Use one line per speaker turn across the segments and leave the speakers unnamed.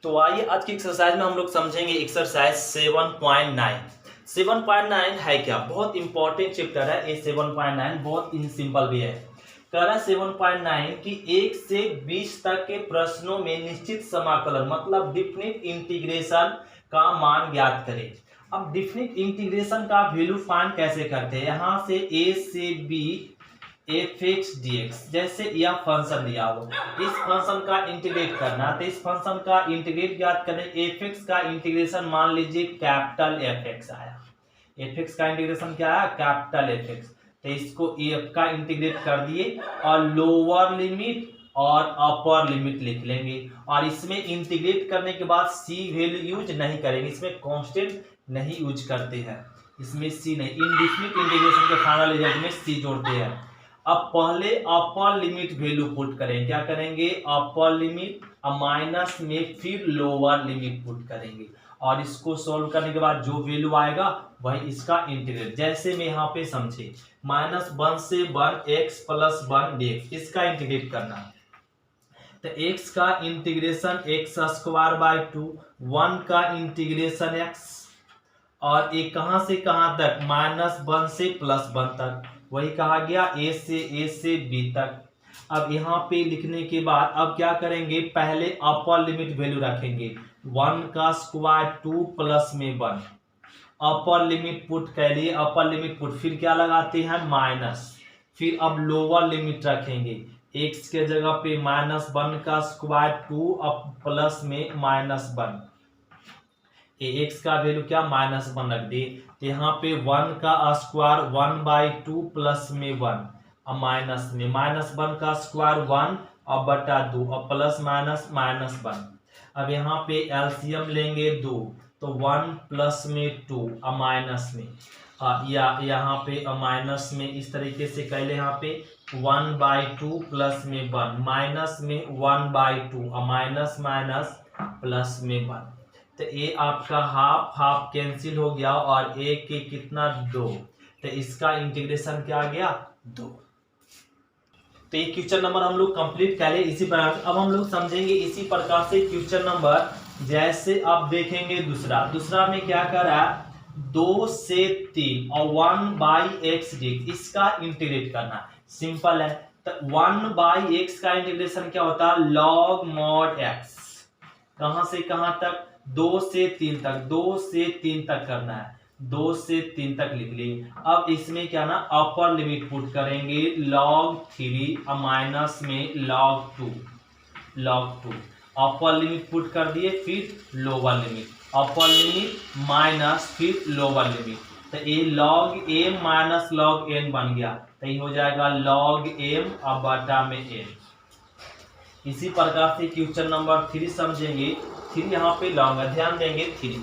तो आइए आज की एक्सरसाइज में हम लोग समझेंगे एक्सरसाइज 7.9। 7.9 है क्या, बहुत इंपॉर्टेंट चैप्टर है ये। 7.9 बहुत इन सिंपल भी है। कह रहा है 7.9 कि 1 से 20 तक के प्रश्नों में निश्चित समाकलन मतलब डिफिनिट इंटीग्रेशन का मान ज्ञात करें। अब डिफिनिट इंटीग्रेशन का वैल्यू फाइंड कैसे करते हैं, यहाँ से a से b F x D x, जैसे यह फंक्शन दिया हो, इस फंक्शन का इंटीग्रेट करना, तो इस फंक्शन का इंटीग्रेट ज्ञात करें। एफ एक्स का इंटीग्रेशन मान लीजिए कैपिटल एफ एक्स आया। एफ एक्स का इंटीग्रेशन क्या है, कैपिटल एफ एक्स। तो इसको एफ का इंटीग्रेट कर दिए और लोअर लिमिट और अपर लिमिट लिख लेंगे। और इसमें इंटीग्रेट करने के बाद सी वैल्यू यूज नहीं करेंगे, इसमें कांस्टेंट नहीं यूज करते हैं, इसमें सी नहीं। इनडिफिनिट इंटीग्रेशन के फाइनल रिजल्ट में सी जोड़ते हैं। अब पहले अपर लिमिट वैल्यू पुट करें, क्या करेंगे, अपर लिमिट माइनस में फिर लोअर लिमिट पुट करेंगे और इसको सॉल्व करने के बाद जो वैल्यू आएगा वही इसका इंटीग्रेट। जैसे में यहाँ पे समझे -1 से 1 x + 1 dx, इसका इंटीग्रेट करना। तो x का इंटीग्रेशन x² 1 का इंटीग्रेशन x, और ये कहां से कहां तक, -1 से +1 तक, वही कहा गया a से b तक। अब यहाँ पे लिखने के बाद अब क्या करेंगे, पहले अपर लिमिट वैल्यू रखेंगे 1 का स्क्वायर 2 प्लस में 1, अपर लिमिट पुट कर लिए, अपर लिमिट पुट, फिर क्या लगाते हैं माइनस, फिर अब लोअर लिमिट रखेंगे x के जगह पे -1 का स्क्वायर 2 अब प्लस में -1, एक्स का वैल्यू क्या -1 रख दी। तो यहाँ पे 1 का स्क्वायर 1/2 प्लस में 1 और माइनस में -1 का स्क्वायर 1 और बटा 2 और प्लस माइनस -1। अब यहाँ पे एलसीएम लेंगे 2, तो 1 प्लस में 2 और माइनस में या यहाँ पे माइनस में, इस तरीके से कर ले। यहाँ पे 1/2 प्लस में 1 माइनस में 1/2 और माइनस माइनस प्लस में 1। तो ये आपका हाफ हाफ कैंसिल हो गया और ए के कितना 2, तो इसका इंटीग्रेशन क्या आ गया 2। तो ये क्वेश्चन नंबर हम लोग कंप्लीट कर ले। इसी प्रकार अब हम लोग समझेंगे इसी प्रकार से क्वेश्चन नंबर, जैसे आप देखेंगे दूसरा में क्या कर रहा है, 2 से 3 और 1/x dx, इसका इंटीग्रेट करना सिंपल है। तो 1/x का इंटीग्रेशन क्या होता है, log mod x, कहां से कहां तक, 2 से 3 तक, 2 से 3 तक करना है, 2 से 3 तक लिख लिए। अब इसमें क्या ना अपर लिमिट पुट करेंगे log 3 और माइनस में log 2 अपर लिमिट पुट कर दिए, फिर lower limit, upper limit minus फिर लोअर लिमिट। तो ये log m minus log n बन गया, तो ये हो जाएगा log m और बटा में n। इसी प्रकार से क्वेश्चन नंबर 3 समझेंगे। 3 यहाँ पे लॉन्ग है, ध्यान देंगे 3।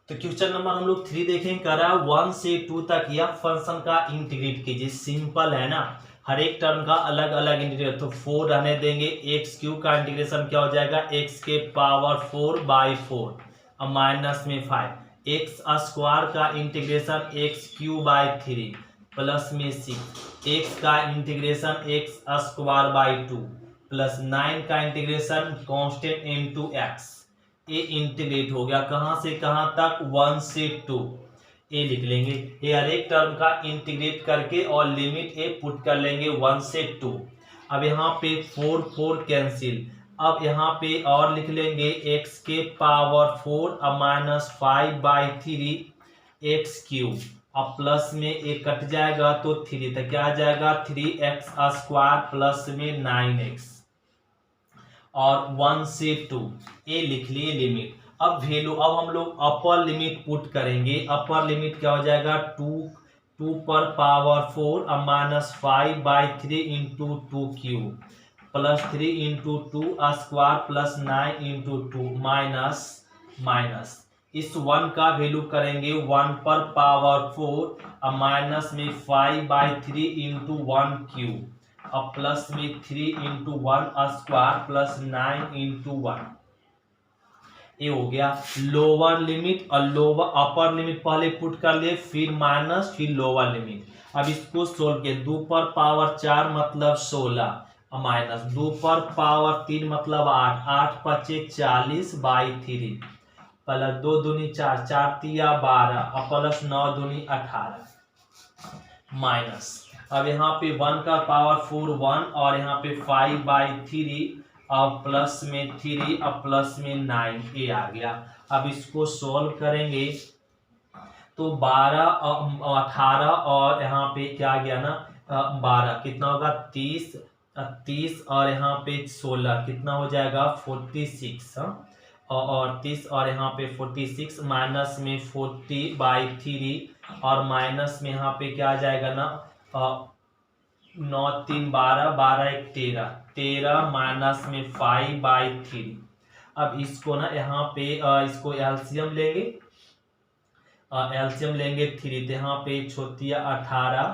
तो क्वेश्चन नंबर हम लोग 3 देखें, करा 1 से 2 तक यह फंक्शन का इंटीग्रेट कीजिए। सिंपल है ना, हर एक टर्म का अलग अलग इंटीग्रेट। तो 4 रहने देंगे, x³ का इंटीग्रेशन क्या हो जाएगा, x⁴/4 और माइनस में 5, x² का इंटीग्रेशन x³ प्लस में 6, x का इंटीग्रेशन x² 2 प्लस 9 का इंटीग्रेशन कांस्टेंट इनटू x। ये इंटीग्रेट हो गया कहां से कहां तक, 1 से 2, ये लिख लेंगे। ये हर एक टर्म का इंटीग्रेट करके और लिमिट ए पुट कर लेंगे 1 से 2। अब यहाँ पे 4 कैंसिल, अब यहाँ पे और लिख लेंगे x⁴ और माइनस 5/3 x³ अब प्लस में एक कट जाएगा तो 3, तो क्या आ जाएगा 3x² प्लस में 9x और 1 से 2, ये लिख लिए लिमिट। अब वैल्यू, अब हम लोग अपर लिमिट पुट करेंगे। अपर लिमिट क्या हो जाएगा, 2 पर पावर 4 और minus 5/3 into 2³ plus 3 into 2² plus 9 into 2 minus इस 1 का वैल्यू करेंगे 1 पर पावर 4 और माइनस में 5/3 इंटू 1³ और प्लस में 3 इंटू 1² प्लस 9 इंटू 1। ये हो गया लोअर लिमिट और लोअर अपर लिमिट पहले पुट कर लिए, फिर माइनस फिर लोअर लिमिट। अब इसको सोल्व किए, 2 पर पावर 4 मतलब 16 माइनस 2 पर पावर 3 मतलब 8, 8 पचे 40/3 प्लस 2 दूनी 4, 4 तिया 12 और प्लस 9 दूनी 18 माइनस। अब यहाँ पे 1 का पावर 4 1 और यहाँ पे 5/3 और प्लस में 3 और प्लस में 9 ये आ गया। अब इसको सोल्व करेंगे तो 12 और 18 और यहाँ पे क्या आ गया ना 12 कितना होगा 30 30 और यहाँ पे 16 कितना हो जाएगा 46 और 30 और यहाँ पे 46 माइनस में 40/3 और माइनस में यहाँ पे क्या आ जाएगा ना 9 3 12 12 1 13 13 माइनस में 5/3। अब इसको ना यहाँ पे इसको एलसीएम लेंगे 3 तो यहाँ पे छोटिया 18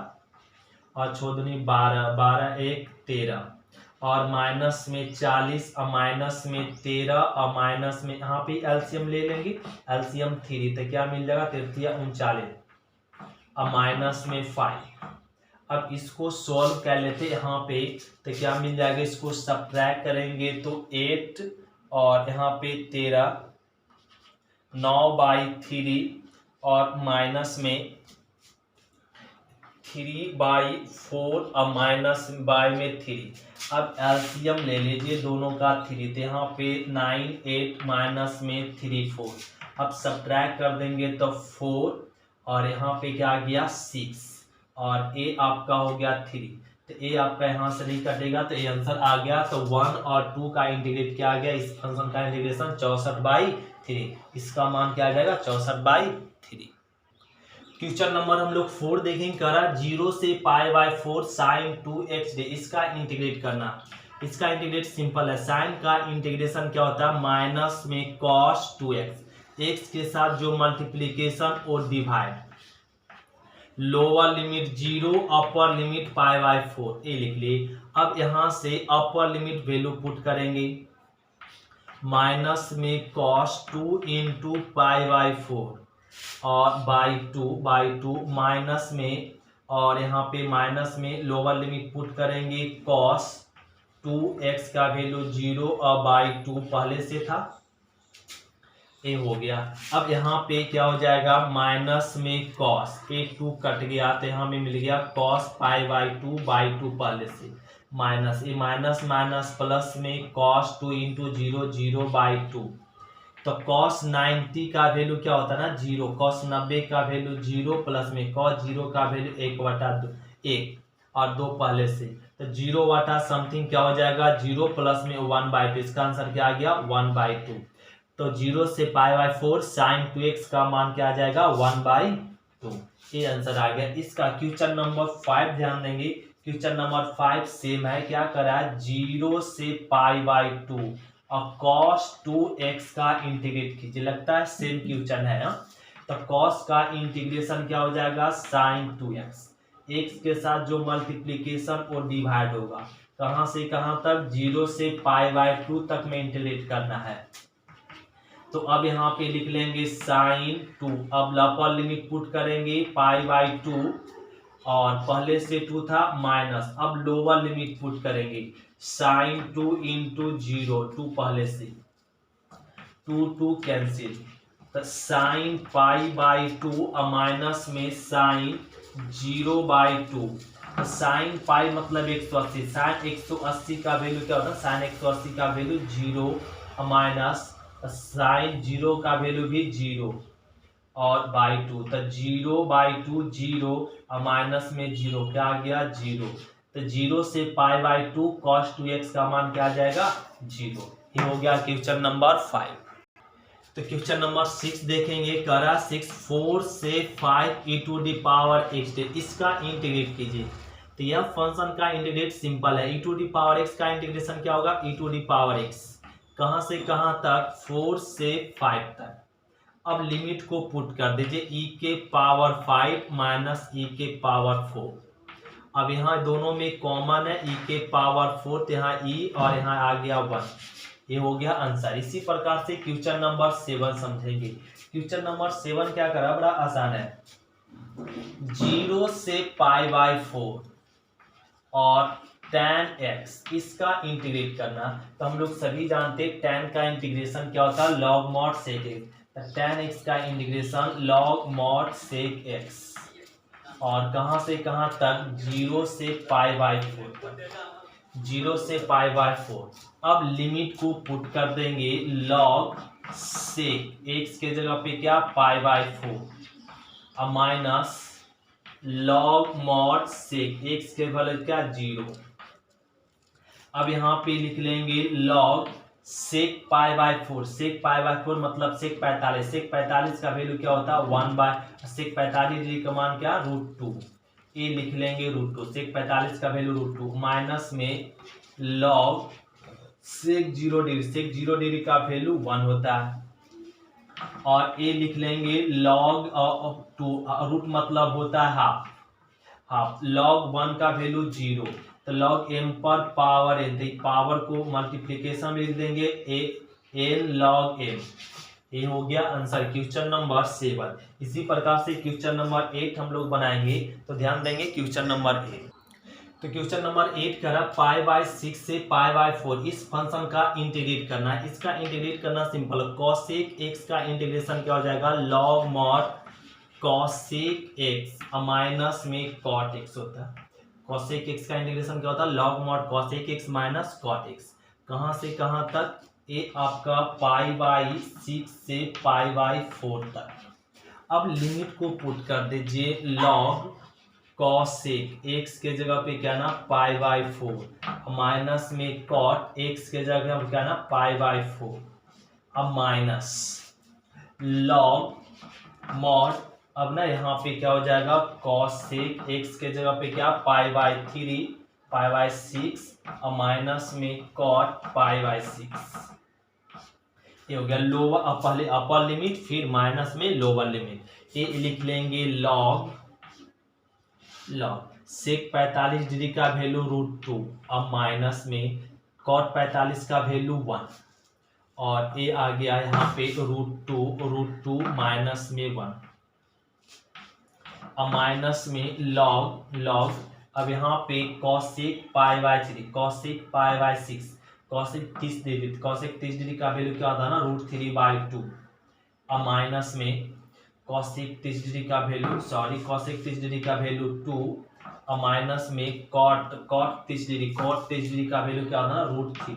और छोदनी 12 12 1 13 और माइनस में 40 और माइनस में 13 और माइनस में यहाँ पे एलसीएम ले लेंगे एलसीएम 3 तो क्या मिल जाएगा 39 और माइनस में 5। अब इसको सॉल्व कर लेते यहाँ पे तो क्या मिल जाएगा इसको सब्ट्रैक्ट करेंगे तो 8 और यहाँ पे 13 9/3 और माइनस में 3/4 और माइनस बाय में 3। अब एलसीएम ले लीजिए दोनों का 3 तो यहाँ पे 9 8 माइनस में 3 4। अब सब्ट्रैक्ट कर देंगे तो 4 और यहाँ पे क्या आ गया 6 और ए आपका हो गया 3 तो ए आपका यहाँ से नहीं कटेगा तो ये आंसर आ गया। तो 1 और 2 का इंटीग्रेट क्या आ गया इस फंक्शन का इंटीग्रेशन 64/3 इसका मान क्या आ जाएगा 64/3। क्वेश्चन नंबर हम लोग 4 देखेंगे करा 0 से π/4 sin 2x इसका इंटीग्रेट करना। इसका इंटीग्रेट सिंपल है साइन का इंटीग्रेशन क्या होता है माइनस में cos 2x x के साथ जो मल्टीप्लीकेशन और divide lower limit 0 upper limit π/4 ये लिख लिए। अब यहाँ से अपर लिमिट वैल्यू पुट करेंगे माइनस में cos 2 इंटू π/4 और बाई टू माइनस में और यहाँ पे माइनस में लोअर लिमिट पुट करेंगे cos 2x का वैल्यू 0 और /2 पहले से था ये हो गया। अब यहाँ पे क्या हो जाएगा माइनस में cos 2 कट गया तो यहाँ में मिल गया cos π/2 पहले से माइनस ये माइनस माइनस प्लस में cos 2 इंटू 0 0/2 तो cos 90 का वैल्यू क्या होता है ना 0 cos 90 का वैल्यू 0 प्लस में cos 0 का वैल्यू 1/1 और 2 पहले से तो 0 बटा समथिंग क्या हो जाएगा 0 प्लस में 1/2 इसका आंसर क्या आ गया 1/2। तो 0 से π/4 sin 2x का मान क्या आ जाएगा 1/2 ये आंसर आ गया इसका। क्वेश्चन नंबर 5 ध्यान देंगे क्वेश्चन नंबर 5 सेम है क्या करा 0 से π/2 और cos 2x का इंटीग्रेट कीजिए लगता है सेम क्वेश्चन है तो cos का इंटीग्रेशन क्या हो जाएगा sin 2x x के साथ जो मल्टीप्लीकेशन और डिवाइड होगा कहां से कहां तक 0 से π/2 तक में इंटीग्रेट करना है। तो अब यहाँ पे लिख लेंगे sin 2 अब अपर लिमिट पुट करेंगे π/2 और पहले से 2 था माइनस अब लोअर लिमिट पुट करेंगे sin 2 इंटू 0 2 पहले से 2 कैंसिल तो sin π/2 और माइनस में sin 0/2 sin π मतलब 180 sin 180 का वैल्यू क्या होता है sin 180 का वैल्यू 0 और माइनस sin 0 का वैल्यू भी 0 और /2 तो 0/2 0 और माइनस में 0 क्या आ गया 0 तो 0 से π/2 cos 2x का मान क्या आ जाएगा 0 ये हो गया क्वेश्चन नंबर 5। तो क्वेश्चन नंबर 6 देखेंगे करा 6 4 से 5 e⁻x इसका इंटीग्रेट कीजिए। तो यह फंक्शन का इंटीग्रेट सिंपल है e⁻x का इंटीग्रेशन क्या होगा e⁻x कहां से कहां तक 4 से 5 तक। अब लिमिट को पुट कर दीजिए e⁻5 माइनस e⁻4। अब यहाँ दोनों में कॉमन है e⁻4 तो यहाँ e और यहाँ आ गया 1 ये हो गया आंसर। इसी प्रकार से क्वेश्चन नंबर 7 समझेंगे। क्वेश्चन नंबर 7 क्या करा बड़ा आसान है 0 से π/4 और tan x, इसका इंटीग्रेट करना। तो हम लोग सभी जानते हैं tan का इंटीग्रेशन क्या होता है, log mod sec x। tan x का integration log mod sec x, और कहां से कहां तक, 0 से π/4 तक, 0 से π/4। अब लिमिट को पुट कर देंगे log sec x के जगह पे क्या, π/4, अब minus log mod sec x के वैल्यू क्या, 0। अब यहाँ पे लिख लेंगे log sec π/4, sec π/4 मतलब sec 45, sec 45 का वैल्यू क्या होता है, 1/sec 45 डिग्री का मान क्या, √2, ये लिख लेंगे √2, sec 45 का वैल्यू √2, माइनस में log sec 0 degree, sec 0 degree का वैल्यू 1 होता है, और ये लिख लेंगे log 2, रूट मतलब होता है हाफ, हाफ log 1 का वैल्यू 0, तो log m पर पावर n, पावर को मल्टीप्लीकेशन में लिख देंगे n log m। ये हो गया आंसर क्वेश्चन नंबर 7। इसी प्रकार से क्वेश्चन नंबर 8 हम लोग बनाएंगे, तो ध्यान देंगे क्वेश्चन नंबर 8। तो क्वेश्चन नंबर 8 कह रहा π/6 से π/4 इस फंक्शन का इंटीग्रेट करना है। इसका इंटीग्रेट करना सिंपल है, cosec x का इंटीग्रेशन क्या हो जाएगा, log mod cosec x minus में cot x होता है। cosec x का इंटीग्रेशन क्या होता है, log mod cosec x minus cot x, कहां से कहां तक, ये आपका π/6 से π/4 तक। अब लिमिट को पुट कर दीजिए log cosec x के जगह पे क्या ना, π/4, माइनस में cot x के जगह पे क्या ना, π/4, अब माइनस log mod, अब ना यहाँ पे क्या हो जाएगा, cosec x के जगह पे क्या, π/3, π/6, और माइनस में cot π/6। ये हो गया लोअर, पहले अपर लिमिट फिर माइनस में लोअर लिमिट। ये लिख लेंगे log sec 45 डिग्री का वैल्यू √2, अब माइनस में cot 45 का वैल्यू 1, और ये आ गया यहाँ पे √2 माइनस में 1, अब माइनस में log, अब यहाँ पे cosec π/3, cosec π/6, cosec 30 degree, cosec 30 degree का वैल्यू क्या होता है ना, √3/2, अब माइनस में cosec 30 डिग्री का वैल्यू, cosec 30 डिग्री का वैल्यू 2, अब माइनस में cot 30 डिग्री का वैल्यू क्या होता है ना, √3,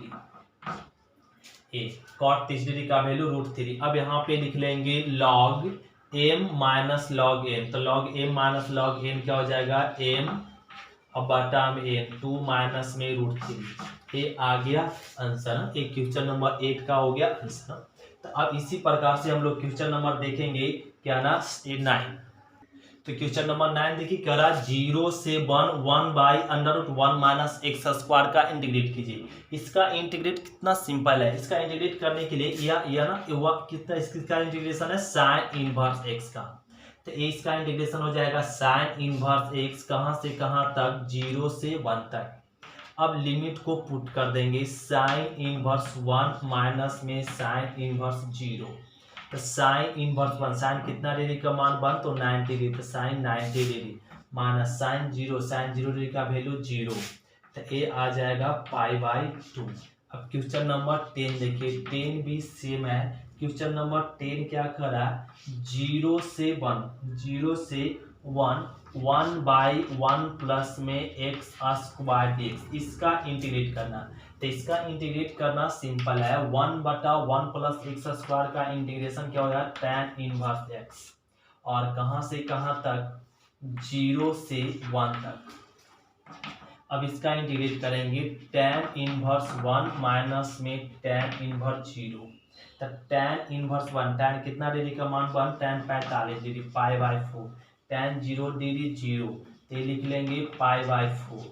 ये cot 30 डिग्री का वैल्यू √3। अब यहाँ पे लिख लेंगे log m minus log n, तो log m minus log n क्या हो जाएगा, m अब बटा में n, 2 माइनस में √3। ये आ गया आंसर, एक क्वेश्चन नंबर 8 का हो गया आंसर। तो अब इसी प्रकार से हम लोग क्वेश्चन नंबर देखेंगे क्या ना, 9। तो क्वेश्चन नंबर 9 देखिए, कह रहा 0 से 1/√1 माइनस एक्स स्क्वायर का इंटीग्रेट कीजिए। इसका इंटीग्रेट कितना सिंपल है, इसका इंटीग्रेट करने के लिए या ना कितना, इसका इंटीग्रेशन है साइन इनवर्स एक्स का, तो इसका इंटीग्रेशन हो जाएगा साइन इनवर्स एक्स, कहां से कहां तक, 0 से 1 तक। अब लिमिट को पुट कर देंगे साइन इनवर्स 1 माइनस में साइन इनवर्स 0, तो साइन इनवर्स 1, साइन कितना डिग्री का मान 1, तो 90 डिग्री, तो sine 90 degree minus sine 0 degree का वैल्यू 0, तो ये आ जाएगा π/2। अब क्वेश्चन नंबर 10 देखिए, 10 भी सेम है। क्वेश्चन नंबर 10 क्या कर रहा है, 0 से 1 1/1 प्लस में x स्क्वायर dx, इसका इंटीग्रेट करना। तो इसका इंटीग्रेट करना सिंपल है, 1/1 प्लस एक्स स्क्वायर का इंटीग्रेशन क्या हो जाएगा, tan इनवर्स x, और कहां से कहां तक, 0 से 1 तक। अब इसका इंटीग्रेट करेंगे tan इनवर्स 1 माइनस में tan इनवर्स 0, तो tan इनवर्स 1, tan कितना डिग्री का मान 1, tan 45 डिग्री, π/4, tan 0 डिग्री 0, ये लिख लेंगे π/4।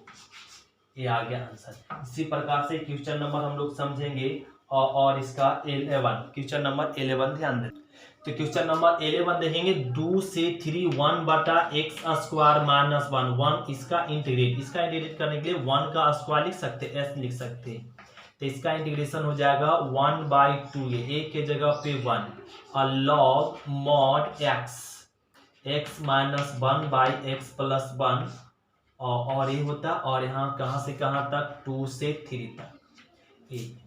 ये आ गया आंसर। इसी प्रकार से क्वेश्चन नंबर हम लोग समझेंगे और इसका 11, क्वेश्चन नंबर 11 ध्यान दें। तो क्वेश्चन नंबर 11 देखेंगे, 2 से 3 1/x स्क्वायर माइनस 1 इसका इंटीग्रेट करने के लिए 1 का स्क्वायर लिख सकते, s लिख सकते हैं, तो इसका इंटीग्रेशन हो जाएगा 1/2, ये a के जगह पे 1, और log mod x minus 1/x plus 1 और ये होता, और यहाँ कहाँ से कहाँ तक, 2 से 3 तक।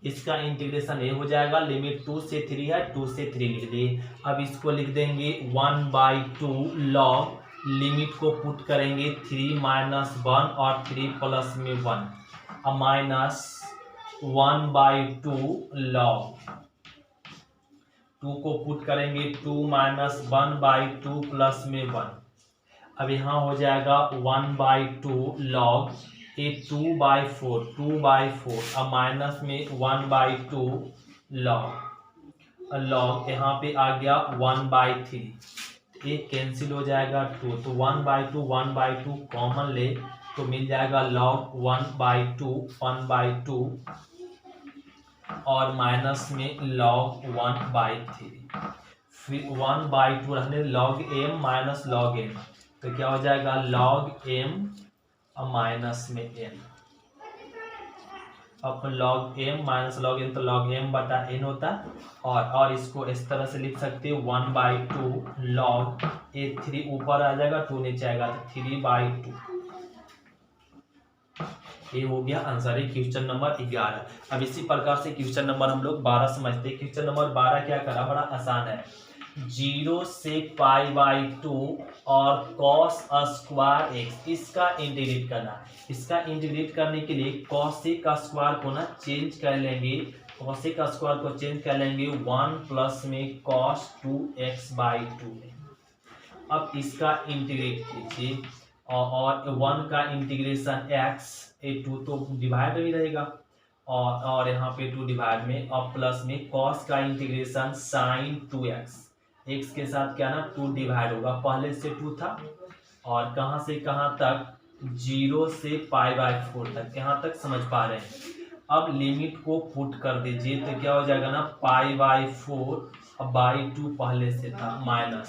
इसका इंटीग्रेशन ये हो जाएगा, लिमिट 2 से 3 है, 2 से 3 लिख दिए। अब इसको लिख देंगे 1/2 लॉग, लिमिट को पुट करेंगे 3 - 1 और 3 प्लस में 1, अब माइनस 1/2 लॉग, 2 को पुट करेंगे 2 - 1/2 प्लस में 1। अब यहाँ हो जाएगा 1/2 लॉग, ये 2/4, 2/4, अब माइनस में 1/2 लॉग, लॉग यहाँ पे आ गया 1/3, ये कैंसिल हो जाएगा 2, तो 1/2 कॉमन ले तो मिल जाएगा लॉग 1/2 और माइनस में लॉग 1/3, फिर 1/2 रहने log m minus log m, तो क्या हो जाएगा लॉग m और माइनस में n। अब log m minus log n, तो लॉग m बटा n होता, और इसको इस तरह से लिख सकते हो 1/2 लॉग, ये 3 ऊपर आ जाएगा 2 नीचे आएगा, तो 3/2। ये हो गया आंसर है क्वेश्चन नंबर 11। अब इसी प्रकार से क्वेश्चन नंबर हम लोग 12 समझते हैं। क्वेश्चन नंबर 12 क्या करा, बड़ा आसान है, 0 से π/2 और cos स्क्वायर x, इसका इंटीग्रेट करना। इसका इंटीग्रेट करने के लिए cosec का स्क्वायर को ना चेंज कर लेंगे, cosec का स्क्वायर को चेंज कर लेंगे 1 प्लस में cos 2x/2। अब इसका इंटीग्रेट कीजिए, और 1 का इंटीग्रेशन x, ए 2 तो डिवाइड भी रहेगा, और यहाँ पे 2 डिवाइड में, और प्लस में cos का इंटीग्रेशन sin 2x, x के साथ क्या ना 2 डिवाइड होगा, पहले से 2 था, और कहाँ से कहाँ तक, 0 से π/4 तक, यहाँ तक समझ पा रहे हैं। अब लिमिट को पुट कर दीजिए, तो क्या हो जाएगा ना π/4/2 पहले से था, माइनस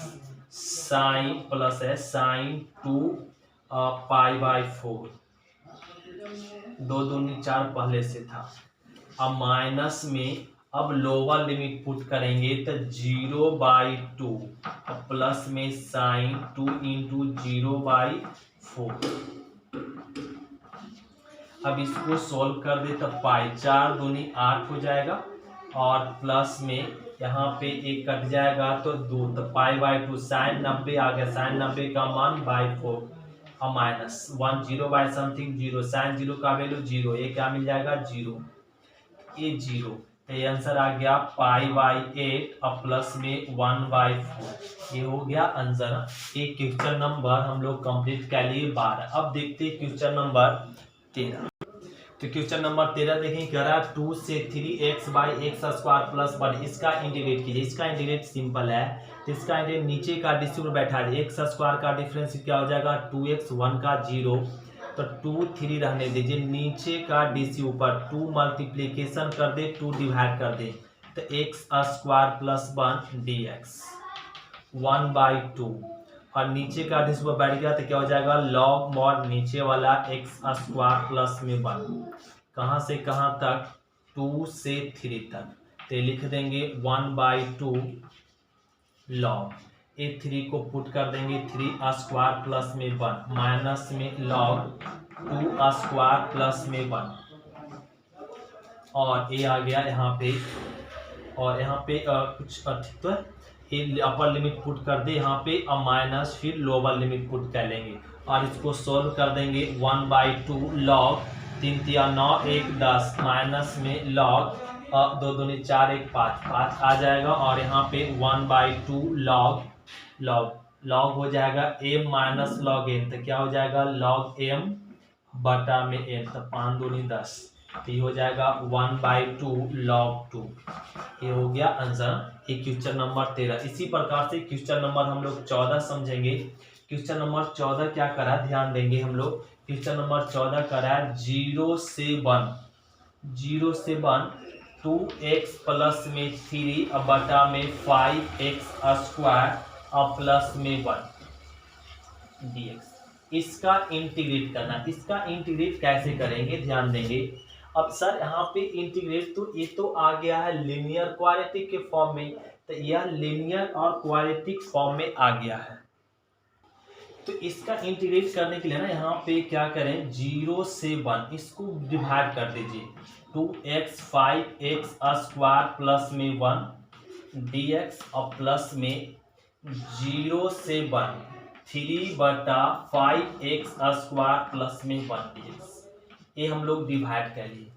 साइन प्लस है sin 2 π/4, 2 दूनी 4 पहले से था, अब माइनस में, अब लोअर लिमिट पुट करेंगे तो 0/2, अब प्लस में साइन 2 इंटू 0/4। अब इसको सॉल्व कर दे तो पाई 4 दूनी 8 हो जाएगा, और प्लस में यहाँ पे एक कट जाएगा तो 2, तो π/2 साइन 90 आ गया, साइन 90 का मान /4, और माइनस 1 0/समथिंग 0, साइन 0 का वैल्यू 0, ये क्या मिल जाएगा 0, ये 0, तो ये आंसर आ गया π/8 और प्लस में 1/4। ये हो गया आंसर। ये क्वेश्चन नंबर हम लोग कंप्लीट कर लिए 12। अब देखते हैं क्वेश्चन नंबर 13। तो क्वेश्चन नंबर 13 देखें, कह रहा है 2 से 3x/x² प्लस 1, इसका इंटीग्रेट कीजिए। इसका इंटीग्रेट सिंपल है, तो इसका इंटीग्रेट नीचे का डिस्ट्रीब्यूट बैठा है, x² का डिफरेंस क्या हो जाएगा 2x, 1 का 0, तो 2 3 रहने दीजिए, नीचे का डीसी ऊपर 2 मल्टीप्लीकेशन कर दे, 2 डिवाइड कर दे, तो x² प्लस 1 dx 1/2, और नीचे का डिस्ट्रीब्यूट बैठ गया तो क्या हो जाएगा लॉग मॉड नीचे वाला x² प्लस में 1, कहाँ से कहाँ तक 2 से 3 तक, तो लिख देंगे 1/2 लॉग, ए 3 को पुट कर देंगे 3² प्लस में 1, माइनस में लॉग 2² प्लस में 1, और ये आ गया यहाँ पे, और यहाँ पे कुछ अधिक तो ये अपर लिमिट पुट कर दे यहाँ पे, अब माइनस फिर लोअर लिमिट पुट कर लेंगे, और इसको सोल्व कर देंगे 1/2 लॉग 3 3 9 1 10, माइनस में लॉग 2 दूनी 4 1 5 5 आ जाएगा, और यहाँ पे 1/2 लॉग लॉग हो जाएगा m माइनस लॉग n, तो क्या हो जाएगा लॉग m बटा में n, तो 5 दूनी 10, तो ये हो जाएगा 1/2 log 2। ये हो गया आंसर ये क्वेश्चन नंबर 13। इसी प्रकार से क्वेश्चन नंबर हम लोग 14 समझेंगे। क्वेश्चन नंबर 14 क्या करा ध्यान देंगे हम लोग। क्वेश्चन नंबर 14 करा 0 से 1 2x प्लस में 3 अब बटा में 5x² और प्लस में 1 dx, इसका इंटीग्रेट करना। इसका इंटीग्रेट कैसे करेंगे ध्यान देंगे। अब सर यहाँ पे इंटीग्रेट तो ये तो आ गया है लीनियर क्वाड्रेटिक के फॉर्म में, तो यह लीनियर और क्वाड्रेटिक फॉर्म में आ गया है। तो इसका इंटीग्रेट करने के लिए ना यहाँ पे क्या करें, 0 से 1 इसको डिवाइड कर दीजिए। 2x 5x स्क्वायर प्लस में 1 dx और प्लस में 0 से 1 3/5x स्क्वायर प्लस में 1 dx। ये हम लोग डिवाइड कर लिए।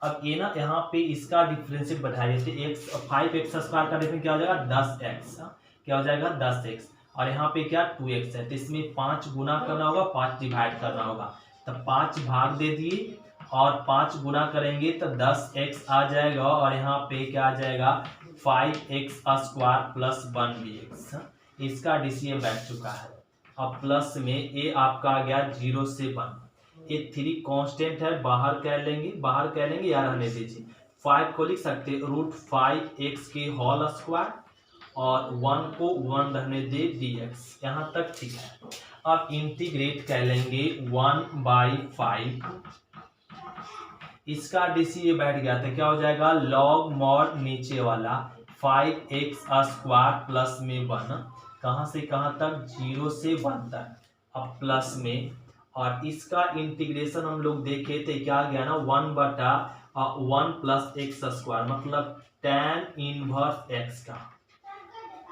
अब ये ना यहाँ पे इसका डिफरेंशिएट बढ़ाइए तो x 5x स्क्वायर का डिफरेंस क्या हो जाएगा 10x, क्या हो जाएगा 10x, और यहाँ पे क्या 2x है तो इसमें 5 गुना करना होगा, 5 डिवाइड करना होगा, तो 5 भाग दे दिए और 5 गुना करेंगे तो 10x आ जाएगा, और यहाँ पे क्या आ जाएगा 5x स्क्वायर प्लस 1 dx। इसका DCM बैठ चुका है। अब प्लस में ये आपका आ गया 0 से 1, ये 3 कांस्टेंट है, बाहर कर लेंगे या रहने दीजिए। 5 को लिख सकते √5x के होल स्क्वायर और 1 को 1 रहने दे dx, यहाँ तक ठीक है। अब इंटीग्रेट कर लेंगे 1/5, इसका DC ये बैठ गया था, क्या हो जाएगा log mod नीचे वाला 5x स्क्वायर प्लस में 1, कहाँ से कहाँ तक 0 से 1 तक, अब प्लस में, और इसका इंटीग्रेशन हम लोग देखे थे क्या आ गया ना 1/1 प्लस x स्क्वायर, मतलब tan इनवर्स x का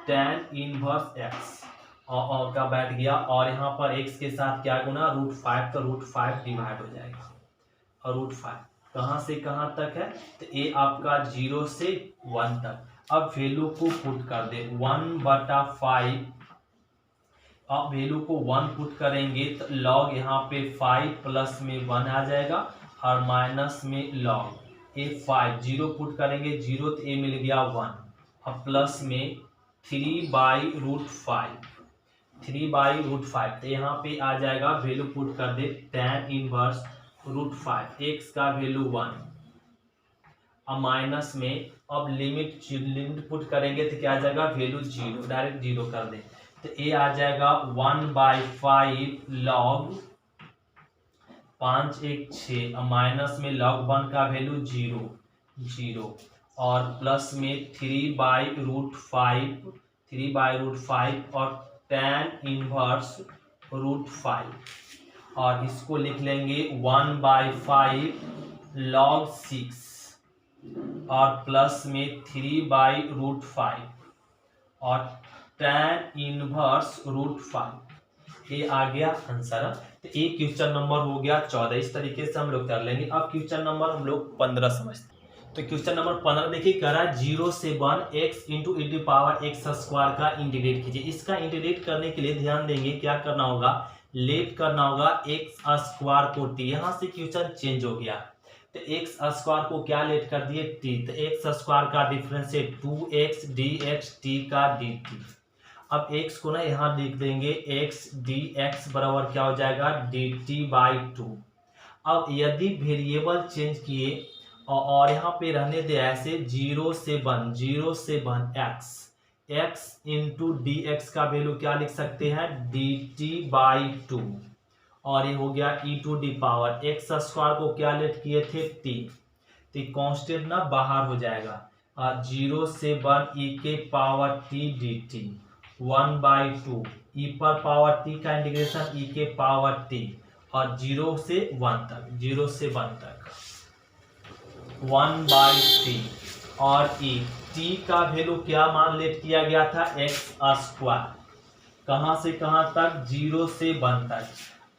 tan इनवर्स x और का बैठ गया, और यहाँ पर x के साथ क्या गुना √5, तो √5 डिवाइड हो जाएगा, और √5 कहाँ से कहाँ तक है तो ये आपका 0 से 1 तक। अब वैल्यू को पुट कर दे 1/5, अब वैल्यू को 1 पुट करेंगे तो log यहाँ पे 5 प्लस में 1 आ जाएगा, और माइनस में log ये 5 0 पुट करेंगे 0 तो ये मिल गया 1, अब प्लस में 3/√5 तो यहाँ पे आ जाएगा, वैल्यू पुट कर दे tan इनवर्स √5, x का वैल्यू 1, अब माइनस में, अब लिमिट पुट करेंगे तो क्या आ जाएगा वैल्यू 0, डायरेक्ट 0 कर दे तो ये आ जाएगा 1/5 log 5 1 6, माइनस में log 1 का वैल्यू 0 और प्लस में 3/√5 और tan इनवर्स √5, और इसको लिख लेंगे 1/5 log 6 और प्लस में 3/√5 और tan इनवर्स √5। ये आ गया आंसर। तो ये क्वेश्चन नंबर हो गया 14। इस तरीके से हम लोग कर लेंगे। अब क्वेश्चन नंबर हम लोग 15 समझते हैं। तो क्वेश्चन नंबर 15 देखिए, कह रहा है 0 से 1 x इंटू x स्क्वायर का इंटीग्रेट कीजिए। इसका इंटीग्रेट करने के लिए ध्यान देंगे क्या करना होगा, लेट करना होगा x स्क्वायर को t। यहाँ से क्वेश्चन चेंज हो गया, तो x स्क्वायर को क्या लेट कर दिए t, तो x स्क्वायर का डिफरेंस है 2x dx t का dt। अब x को ना यहाँ लिख देंगे x dx बराबर क्या हो जाएगा dt/2। अब यदि वेरिएबल चेंज किए और यहाँ पे रहने दे ऐसे 0 से 1 x इंटू dx का वैल्यू क्या लिख सकते हैं dt/2, और ये हो गया e to the power x square को क्या लेट किए थे t, तो कांस्टेंट ना बाहर हो जाएगा 0 से 1 e के पावर t dt 1/2 e पर पावर t का इंटीग्रेशन e के पावर t, और 0 से 1 तक 1/3 और e t का वैल्यू क्या मान लेट किया गया था x स्क्वायर, कहां से कहां तक 0 से 1 तक।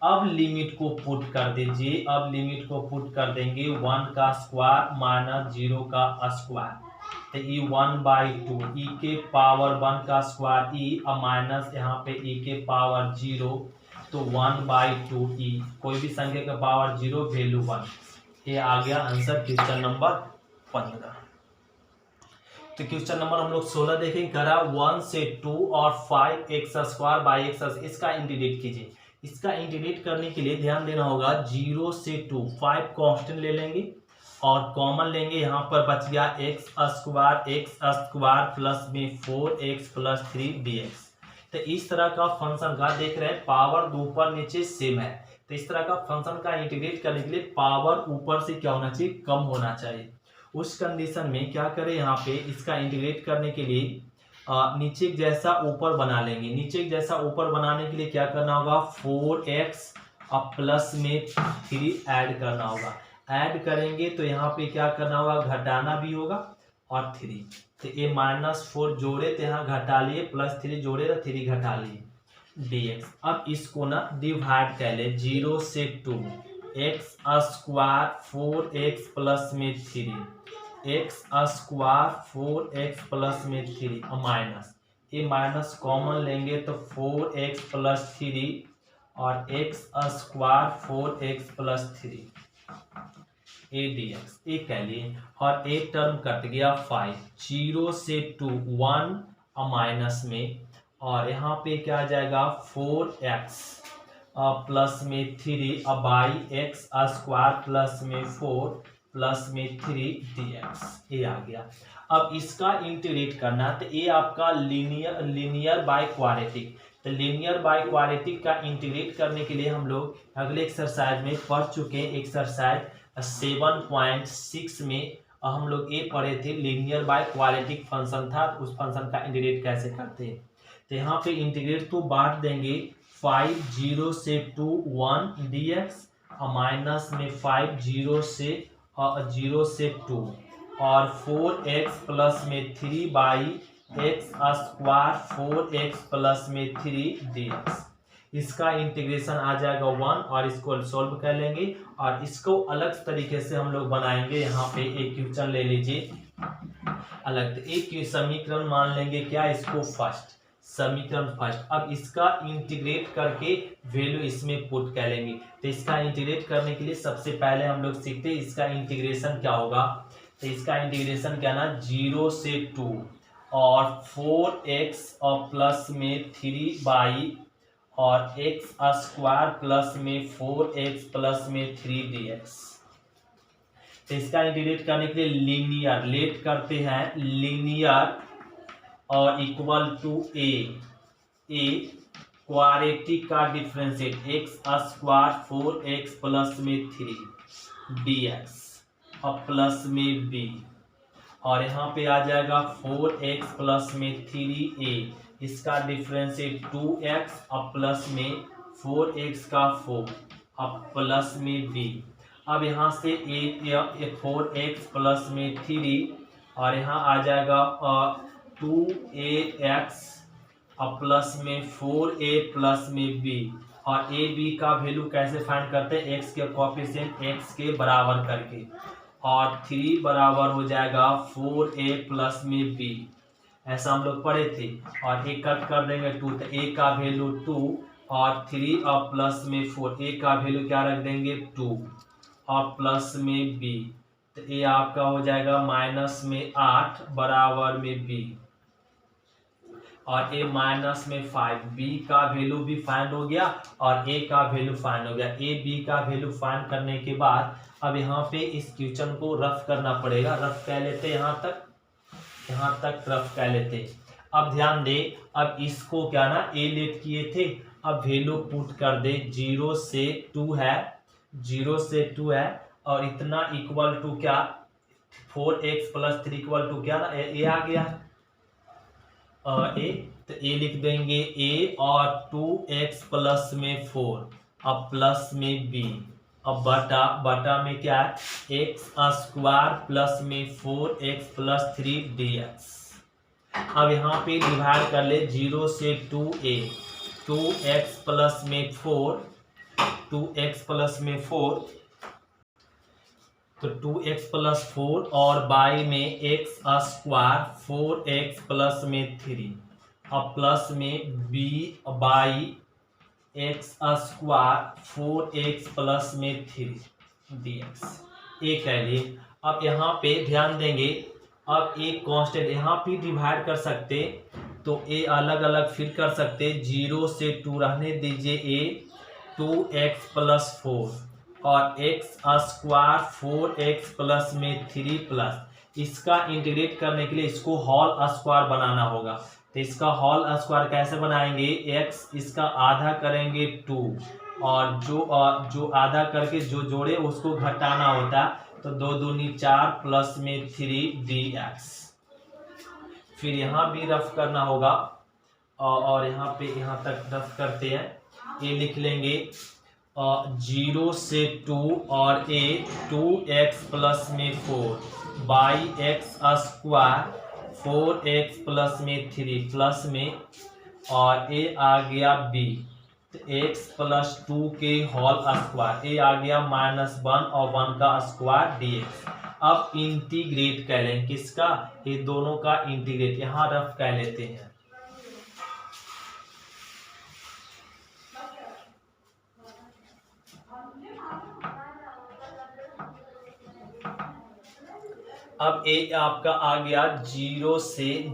अब लिमिट को पुट कर दीजिए, अब लिमिट को पुट कर देंगे 1 का स्क्वायर माइनस 0 का स्क्वायर, तो e 1/2 e के पावर 1 का स्क्वायर e और माइनस यहाँ पे e के पावर 0, तो 1/2 e कोई भी संख्या का पावर 0 वैल्यू 1। ये आ गया आंसर क्वेश्चन नंबर 15। तो क्वेश्चन नंबर हम लोग 16 देखेंगे, करा 1 से 2 और 5x स्क्वायर बाई x, इसका इंटीग्रेट कीजिए। इसका इंटीग्रेट करने के लिए ध्यान देना होगा 0 से 2 5 कांस्टेंट ले लेंगे और कॉमन लेंगे, यहाँ पर बच गया x स्क्वायर प्लस में 4x प्लस 3 dx। तो इस तरह का फंक्शन का देख रहे हैं पावर ऊपर नीचे सेम है, तो इस तरह का फंक्शन का इंटीग्रेट करने के लिए पावर ऊपर से क्या होना चाहिए कम होना चाहिए। उस कंडीशन में क्या करें, यहाँ पे इसका इंटीग्रेट करने के लिए नीचे जैसा ऊपर बना लेंगे। नीचे जैसा ऊपर बनाने के लिए क्या करना होगा, 4x अब प्लस में 3 ऐड करना होगा। ऐड करेंगे तो यहाँ पे क्या करना होगा, घटाना भी होगा और 3, तो ये -4 जोड़े तो यहाँ घटा लिए, +3 जोड़े तो 3 घटा लिए dx। अब इसको ना डिवाइड कर ले, 0 से 2 x स्क्वायर 4x प्लस में 3 x स्क्वायर 4x प्लस में 3 माइनस, ये माइनस कॉमन लेंगे तो 4x प्लस 3 और x square 4x plus 3 a dx, ये कह लिए। और एक टर्म कट गया 5, 0 से 2 1 माइनस में, और यहाँ पे क्या आ जाएगा 4x प्लस में 3 बाई x स्क्वायर प्लस में 4 प्लस में 3 dx, ये आ गया। अब इसका इंटीग्रेट करना, तो ये आपका लीनियर बाय क्वाड्रेटिक, तो लीनियर बाय क्वाड्रेटिक का इंटीग्रेट करने के लिए हम लोग अगले एक्सरसाइज में पढ़ चुके हैं। एक्सरसाइज 7.6 में हम लोग ये पढ़े थे, लीनियर बाय क्वाड्रेटिक फंक्शन था, उस फंक्शन का इंटीग्रेट कैसे करते हैं। तो यहाँ पे इंटीग्रेट तो बांट देंगे, 5 0 से 2 1 dx माइनस में 5 0 से 2 और 4x प्लस में 3 by x square 4x plus में 3 dx। इसका इंटीग्रेशन आ जाएगा 1 और इसको सॉल्व कर लेंगे और इसको अलग तरीके से हम लोग बनाएंगे। यहाँ पे एक क्वेश्चन ले लीजिए अलग, तो एक समीकरण मान लेंगे क्या, इसको फर्स्ट समीकरण फर्स्ट। अब इसका इंटीग्रेट करके वैल्यू इसमें पुट कर लेंगे। तो इसका इंटीग्रेट करने के लिए सबसे पहले हम लोग सीखते हैं इसका इंटीग्रेशन क्या होगा। तो इसका इंटीग्रेशन क्या ना, 0 से 2 और 4x और प्लस में 3 बाई और x स्क्वायर प्लस में 4x प्लस में 3 dx। तो इसका इंटीग्रेट करने के लिए लीनियर लेट करते हैं, लीनियर और इक्वल टू ए क्वाड्रेटिक का differentiate x square 4x plus में 3 dx और प्लस में b, और यहाँ पे आ जाएगा 4x प्लस में 3a, इसका डिफरेंशिएट 2x और प्लस में 4x का 4 और प्लस में b। अब यहाँ से 4x प्लस में 3 और यहाँ आ जाएगा 2ax और प्लस में 4a प्लस में b, और a b का वैल्यू कैसे फाइंड करते हैं, x के कोएफिशिएंट x के बराबर करके, और 3 बराबर हो जाएगा 4a प्लस में b, ऐसा हम लोग पढ़े थे। और एक कट कर देंगे 2, तो a का वैल्यू 2 और 3 और प्लस में 4, a का वैल्यू क्या रख देंगे 2 और प्लस में b, तो a आपका हो जाएगा माइनस में 8 बराबर में b, और a माइनस में 5, b का वैल्यू भी फाइंड हो गया और a का वैल्यू फाइंड हो गया। a b का वैल्यू फाइंड करने के बाद अब यहाँ पे इस क्वेश्चन को रफ करना पड़ेगा। रफ कर लेते यहाँ तक रफ कर लेते। अब ध्यान दे, अब इसको क्या ना a लेट किए थे, अब वैल्यू पुट कर दे, 0 से 2 है, 0 से 2 है और इतना इक्वल टू क्या 4x प्लस 3 इक्वल टू क्या ना a आ गया a, तो a लिख देंगे a और 2x प्लस में 4 अब प्लस में b, अब बटा में क्या है x स्क्वायर प्लस में 4x प्लस 3 dx। अब यहाँ पे डिवाइड कर ले, 0 से 2a 2x प्लस में 4 2x प्लस में 4, तो 2x प्लस 4 और बाई में x स्क्वायर 4x प्लस में 3 और प्लस में b by x square 4x plus में 3 dx, ये कह लिए। अब यहाँ पे ध्यान देंगे, अब एक कांस्टेंट यहाँ पे डिवाइड कर सकते तो a अलग अलग फिर कर सकते, 0 से 2 रहने दीजिए a 2x प्लस 4 और x स्क्वायर 4x प्लस में 3 प्लस, इसका इंटीग्रेट करने के लिए इसको होल स्क्वायर बनाना होगा। तो इसका होल स्क्वायर कैसे बनाएंगे, x इसका आधा करेंगे 2 और जो आधा करके जो जोड़े उसको घटाना होता, तो 2 दूनी 4 प्लस में 3 dx। फिर यहाँ भी रफ करना होगा और यहाँ पे यहाँ तक रफ करते हैं। ये लिख लेंगे 0 से 2 और ए 2x प्लस में 4 by x square 4x plus में 3 प्लस में और ए आ गया b तो x प्लस 2 के होल स्क्वायर ए आ गया -1 और 1 का स्क्वायर dx। अब इंटीग्रेट कर लें किसका, ये दोनों का इंटीग्रेट यहाँ रफ कर लेते हैं। अब ए आपका आ गया 0 से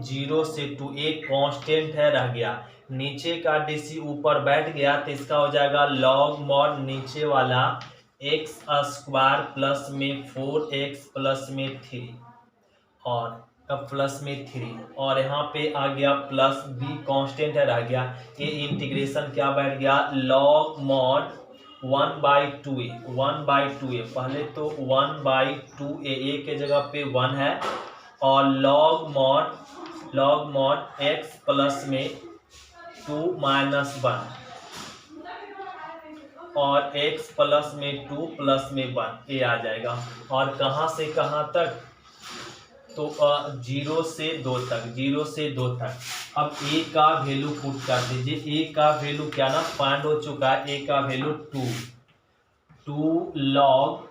2 एक कांस्टेंट है रह गया, नीचे का डीसी ऊपर बैठ गया तो इसका हो जाएगा लॉग मॉड नीचे वाला एक्स स्क्वायर प्लस में 4x प्लस में 3 और प्लस में 3 और यहाँ पे आ गया प्लस b कांस्टेंट है रह गया। ये इंटीग्रेशन क्या बैठ गया लॉग मॉड 1/2a 1/2a पहले तो 1/2a a के जगह पे 1 है और लॉग मॉड x प्लस में 2 -1 और x प्लस में 2 प्लस में 1 ये आ जाएगा। और कहाँ से कहाँ तक तो 0 से 2 तक। अब a का वैल्यू पुट कर दीजिए। a का वैल्यू क्या ना फाइंड हो चुका है, a का value 2 log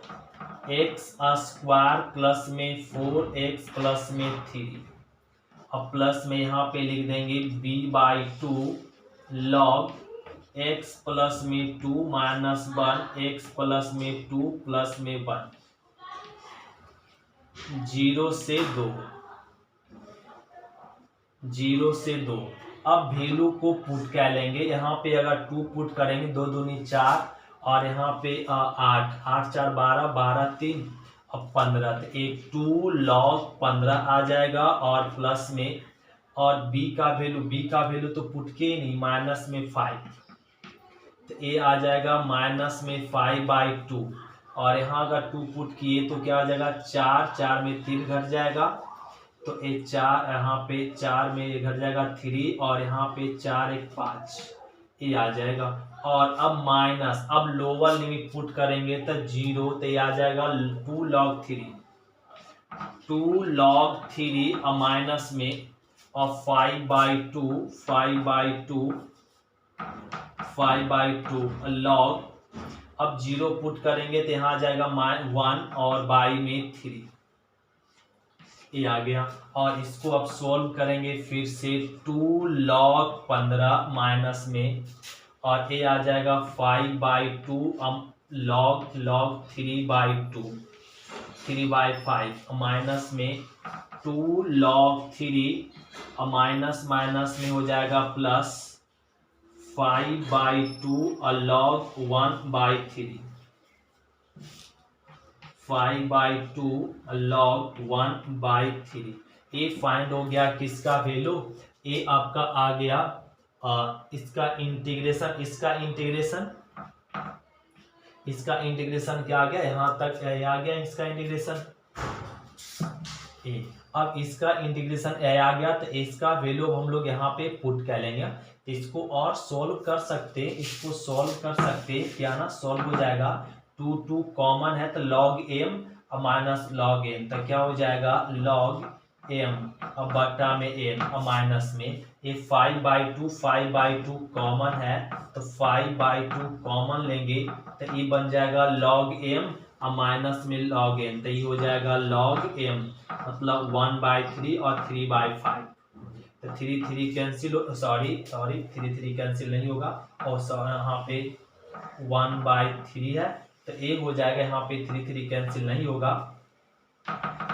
x square plus में 4x प्लस में 3 अब प्लस में यहाँ पे लिख देंगे b/2 लॉग x प्लस में 2 -1 x प्लस में 2 प्लस में 1 0 से 2। अब वैल्यू को पुट कर लेंगे, यहाँ पे अगर 2 पुट करेंगे 2 दूनी 4 और यहाँ पे 8 8 4 12 12 3 अब 15 तो एक 2 log 15 आ जाएगा और प्लस में और b का वैल्यू तो पुट के नहीं माइनस में 5 तो ए आ जाएगा -5/2 और यहाँ अगर 2 पुट किए तो क्या आ जाएगा 4 में 3 घट जाएगा तो ये 4 यहाँ पे 4 में घट जाएगा 3 और यहाँ पे 4 1 5 ये आ जाएगा। और अब माइनस अब लोअर लिमिट पुट करेंगे तो 0 तो ये आ जाएगा 2 log 3 और माइनस में और 5/2 log अब 0 पुट करेंगे तो यहाँ आ जाएगा 1 और बाई में 3 ये आ गया। और इसको अब सोल्व करेंगे फिर से 2 log 15 माइनस में और ये आ जाएगा 5/2 log 3/5 माइनस में 2 log 3 और माइनस में हो जाएगा प्लस 5/2 और log 1/3 5/2 log 1/3 ये फाइंड हो गया किसका वैल्यू, ये आपका आ गया इसका इंटीग्रेशन क्या आ गया यहाँ तक आ गया इसका इंटीग्रेशन ए। अब इसका इंटीग्रेशन ए आ गया तो इसका वैल्यू हम लोग यहाँ पे पुट कर लेंगे। इसको और सोल्व कर सकते क्या ना सॉल्व हो जाएगा 2 कॉमन है तो log m और माइनस log n तो क्या हो जाएगा log m और बटा में n और माइनस में ये 5/2 कॉमन है तो 5/2 कॉमन लेंगे तो ये बन जाएगा log m और माइनस में log n तो ये हो जाएगा log m मतलब 1/3 और 3/5 तो 3 कैंसिल सॉरी 3 कैंसिल नहीं होगा और यहाँ पे 1/3 है तो ए हो जाएगा यहाँ पे 3 कैंसिल नहीं होगा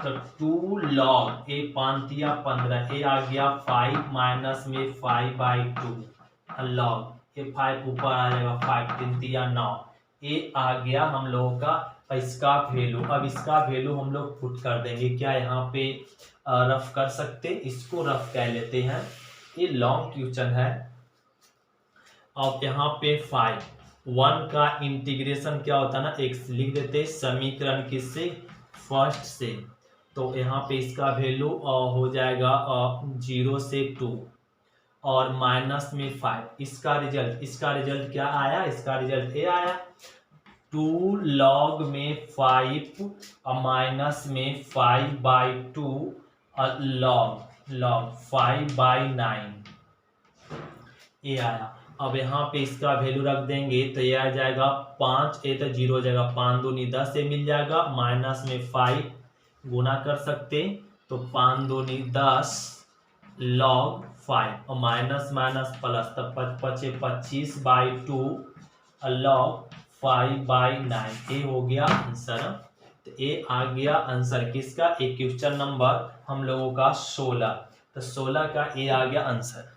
तो 2 log ए 5×15 ए आ गया 5 माइनस में 5/2 log ए 5 ऊपर आ जाएगा 5×3 9 ए आ गया हम लोगों का इसका वैल्यू। अब इसका वैल्यू हम लोग पुट कर देंगे, क्या यहाँ पे रफ कर सकते, इसको रफ कर लेते हैं। ये लॉन्ग क्वेश्चन है। अब यहाँ पे 1 का इंटीग्रेशन क्या होता है ना x लिख देते समीकरण किससे फर्स्ट से तो यहाँ पे इसका वैल्यू हो जाएगा 0 से 2 और माइनस में 5। इसका रिजल्ट क्या आया? इसका रिजल्ट ए आया। 2 log में 5 और माइनस में 5/2 और log 5/9 ये आया। अब यहाँ पे इसका वैल्यू रख देंगे तो ये आ जाएगा 5, ये तो 0 हो जाएगा, 5 दूनी 10 से मिल जाएगा, माइनस में 5 गुना कर सकते तो 5 दूनी 10 log 5 और माइनस प्लस, तब 25/2 log 5/9 ये हो गया आंसर। तो ये आ गया आंसर किसका? एक क्वेश्चन नंबर हम लोगों का 16। तो 16 का ये आ गया आंसर।